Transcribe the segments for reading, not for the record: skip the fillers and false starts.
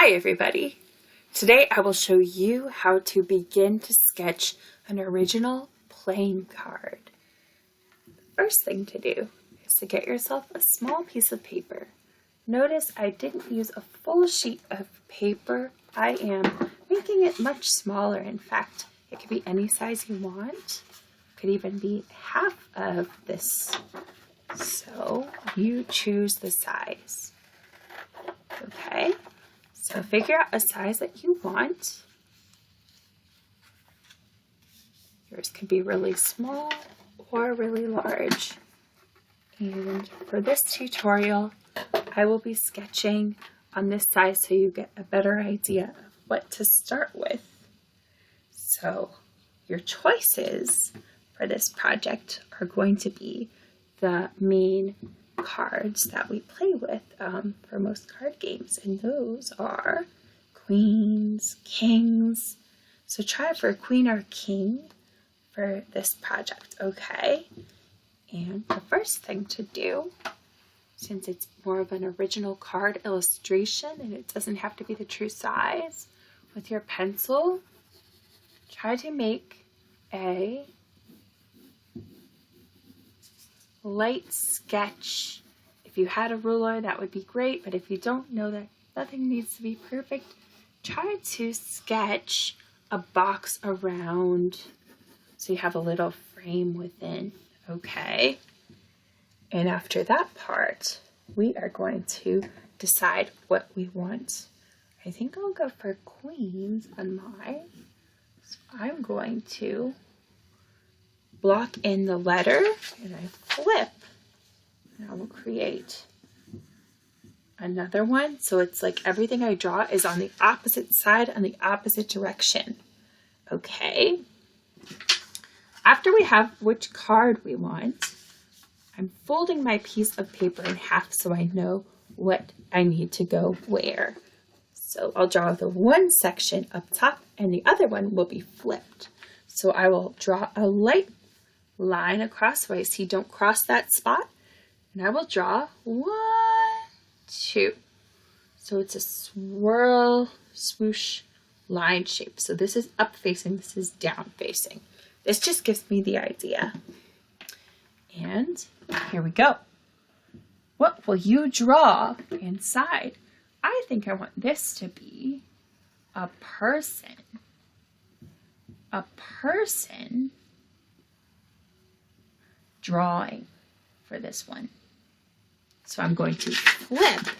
Hi everybody! Today I will show you how to begin to sketch an original playing card. The first thing to do is to get yourself a small piece of paper. Notice I didn't use a full sheet of paper. I am making it much smaller. In fact, it could be any size you want. It could even be half of this. So you choose the size. Okay? So figure out a size that you want. Yours can be really small or really large. And for this tutorial, I will be sketching on this size so you get a better idea of what to start with. So your choices for this project are going to be the main cards that we play with for most card games, and those are queens, kings. So try for a queen or king for this project, okay? And the first thing to do, since it's more of an original card illustration and it doesn't have to be the true size, with your pencil, try to make a light sketch. If you had a ruler, that would be great, but if you don't know that nothing needs to be perfect, try to sketch a box around so you have a little frame within, okay? And after that part, we are going to decide what we want. I think I'll go for queens on mine. So I'm going to block in the letter and I flip, and I will create another one. So it's like everything I draw is on the opposite side, on the opposite direction. Okay. After we have which card we want, I'm folding my piece of paper in half so I know what I need to go where. So I'll draw the one section up top and the other one will be flipped. So I will draw a light line across where I see don't cross that spot, and I will draw 1, 2. So it's a swirl, swoosh line shape. So this is up facing, this is down facing. This just gives me the idea. And here we go. What will you draw inside? I think I want this to be a person. A person drawing for this one. So I'm going to flip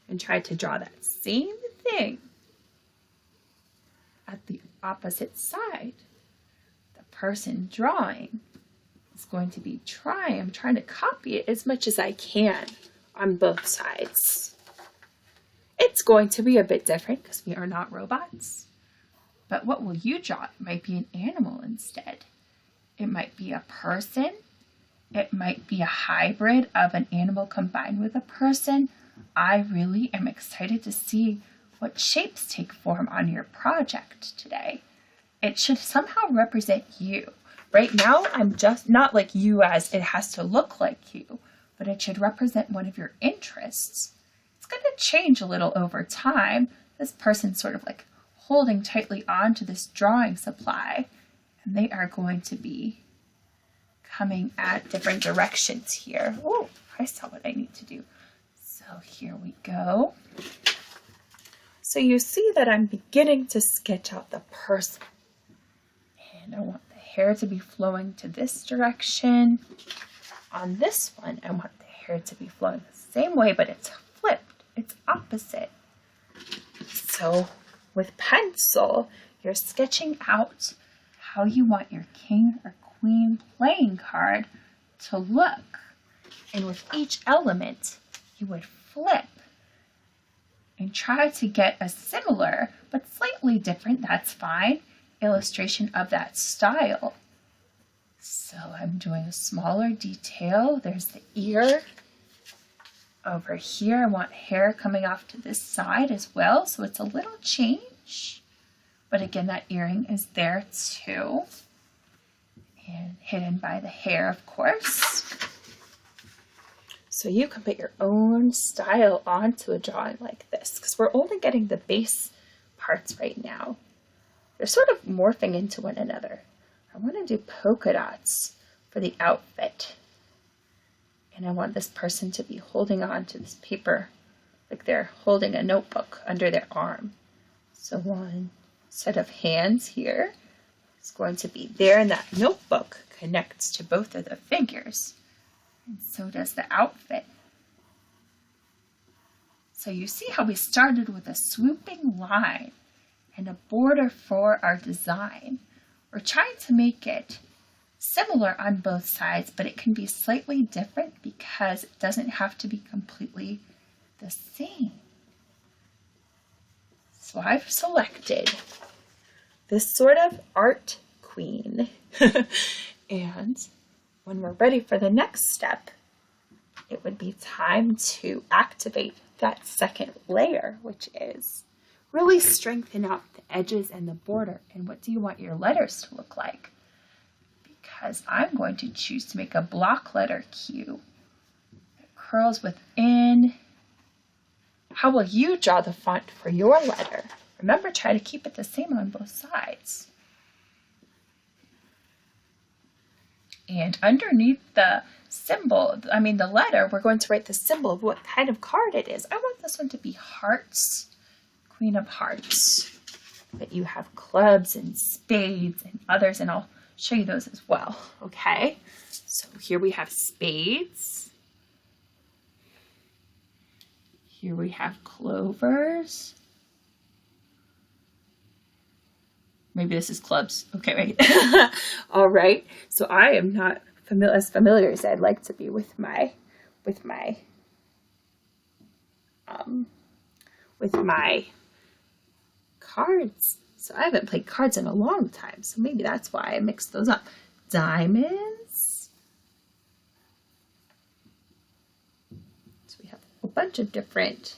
and try to draw that same thing at the opposite side. The person drawing is going to be I'm trying to copy it as much as I can on both sides. It's going to be a bit different because we are not robots. But what will you draw? It might be an animal instead. It might be a person. It might be a hybrid of an animal combined with a person. I really am excited to see what shapes take form on your project today. It should somehow represent you. Right now, I'm just not like you as it has to look like you, but it should represent one of your interests. It's going to change a little over time. This person's sort of like holding tightly onto this drawing supply, and they are going to be coming at different directions here. Oh, I saw what I need to do. So here we go. So you see that I'm beginning to sketch out the person. And I want the hair to be flowing to this direction. On this one, I want the hair to be flowing the same way, but it's flipped. It's opposite. So with pencil, you're sketching out how you want your king or queen playing card to look. And with each element, you would flip and try to get a similar, but slightly different, that's fine, illustration of that style. So I'm doing a smaller detail. There's the ear. Over here, I want hair coming off to this side as well, so it's a little change. But again, that earring is there too. And hidden by the hair, of course. So you can put your own style onto a drawing like this, because we're only getting the base parts right now. They're sort of morphing into one another. I want to do polka dots for the outfit. And I want this person to be holding on to this paper like they're holding a notebook under their arm. So one set of hands here is going to be there, and that notebook connects to both of the figures. And so does the outfit. So you see how we started with a swooping line and a border for our design. We're trying to make it similar on both sides, but it can be slightly different because it doesn't have to be completely the same. So I've selected this sort of art queen. And when we're ready for the next step, it would be time to activate that second layer, which is really strengthen out the edges and the border. And what do you want your letters to look like? Because I'm going to choose to make a block letter Q that curls within. How will you draw the font for your letter? Remember, try to keep it the same on both sides. And underneath the symbol, the letter, we're going to write the symbol of what kind of card it is. I want this one to be hearts, Queen of Hearts. But you have clubs and spades and others, and I'll show you those as well. Okay, so here we have spades. Here we have clovers. Maybe this is clubs. Okay, wait. All right. So I am not as familiar as I'd like to be with my cards. So I haven't played cards in a long time. So maybe that's why I mixed those up. Diamonds. So we have a bunch of different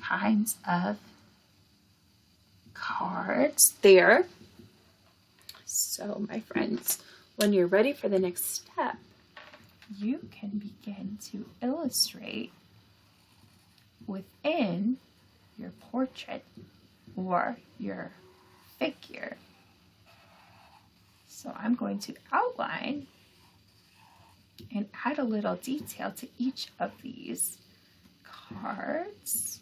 kinds of cards there. So my friends, when you're ready for the next step, you can begin to illustrate within your portrait or your figure. So I'm going to outline and add a little detail to each of these cards.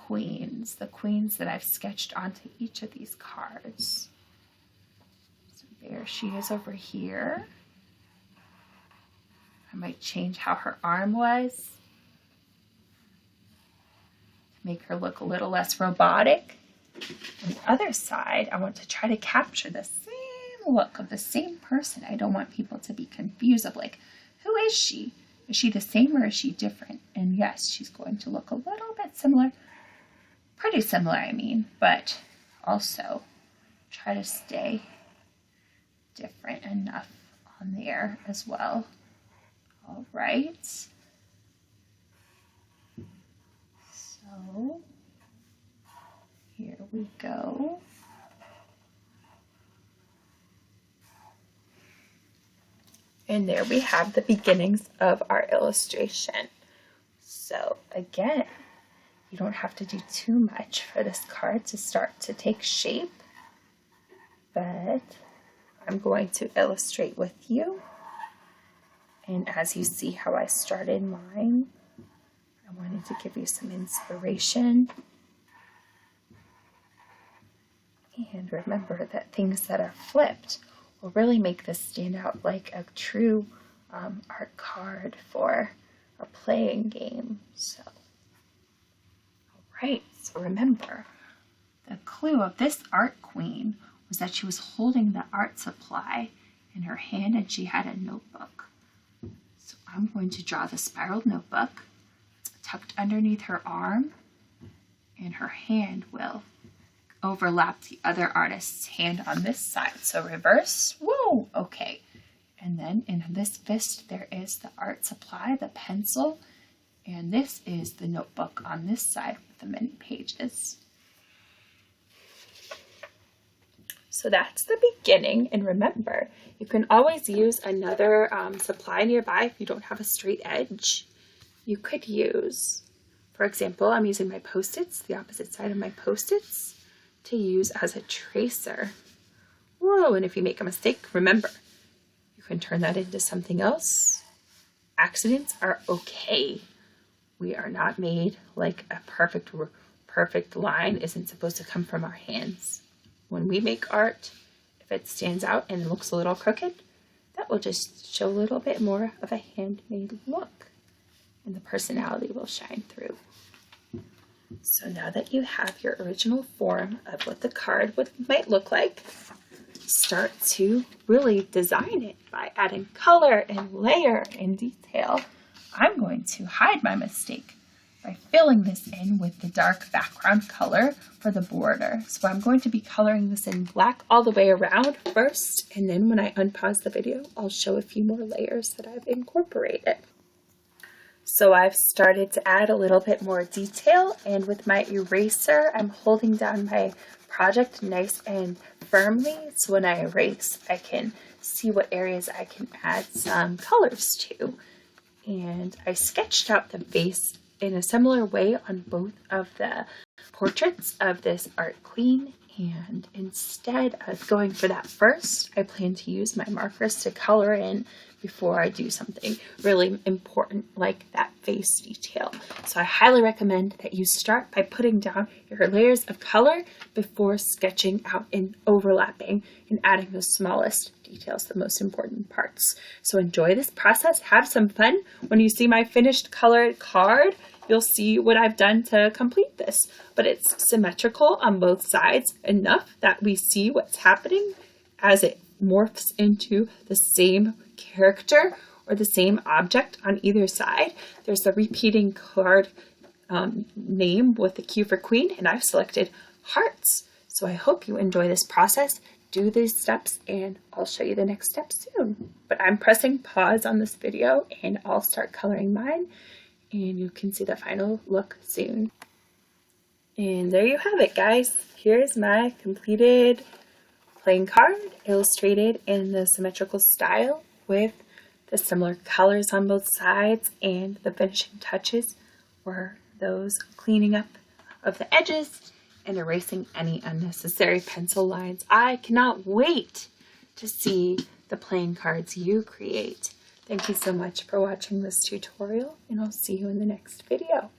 The queens that I've sketched onto each of these cards. So there she is over here. I might change how her arm was to make her look a little less robotic. On the other side, I want to try to capture the same look of the same person. I don't want people to be confused of like, who is she? Is she the same or is she different? And yes, she's going to look a little bit similar. Pretty similar, but also try to stay different enough on there as well. All right. So here we go. And there we have the beginnings of our illustration. So again, you don't have to do too much for this card to start to take shape, but I'm going to illustrate with you. And as you see how I started mine, I wanted to give you some inspiration. And remember that things that are flipped will really make this stand out like a true art card for a playing game. So. Right, so remember, the clue of this art queen was that she was holding the art supply in her hand and she had a notebook. So I'm going to draw the spiraled notebook tucked underneath her arm, and her hand will overlap the other artist's hand on this side. So reverse, whoa, okay. And then in this fist, there is the art supply, the pencil, and this is the notebook on this side with the many pages. So that's the beginning, and remember, you can always use another supply nearby if you don't have a straight edge. You could use, for example, I'm using my Post-its, the opposite side of my Post-its, to use as a tracer. Whoa, and if you make a mistake, remember, you can turn that into something else. Accidents are okay. We are not made like a perfect line isn't supposed to come from our hands. When we make art, if it stands out and looks a little crooked, that will just show a little bit more of a handmade look, and the personality will shine through. So now that you have your original form of what the card might look like, start to really design it by adding color and layer and detail. I'm going to hide my mistake by filling this in with the dark background color for the border. So I'm going to be coloring this in black all the way around first, and then when I unpause the video, I'll show a few more layers that I've incorporated. So I've started to add a little bit more detail, and with my eraser, I'm holding down my project nice and firmly, so when I erase, I can see what areas I can add some colors to. And I sketched out the base in a similar way on both of the portraits of this art queen, and instead of going for that first, I plan to use my markers to color in before I do something really important like that face detail. So I highly recommend that you start by putting down your layers of color before sketching out and overlapping and adding those smallest details, the most important parts. So enjoy this process, have some fun. When you see my finished colored card, you'll see what I've done to complete this, but it's symmetrical on both sides enough that we see what's happening as it morphs into the same character or the same object on either side. There's the repeating card name with the Q for Queen, and I've selected hearts. So I hope you enjoy this process. Do these steps, and I'll show you the next step soon. But I'm pressing pause on this video, and I'll start coloring mine, and you can see the final look soon. And there you have it, guys. Here's my completed playing card, illustrated in the symmetrical style with the similar colors on both sides, and the finishing touches were those cleaning up of the edges and erasing any unnecessary pencil lines. I cannot wait to see the playing cards you create. Thank you so much for watching this tutorial, and I'll see you in the next video.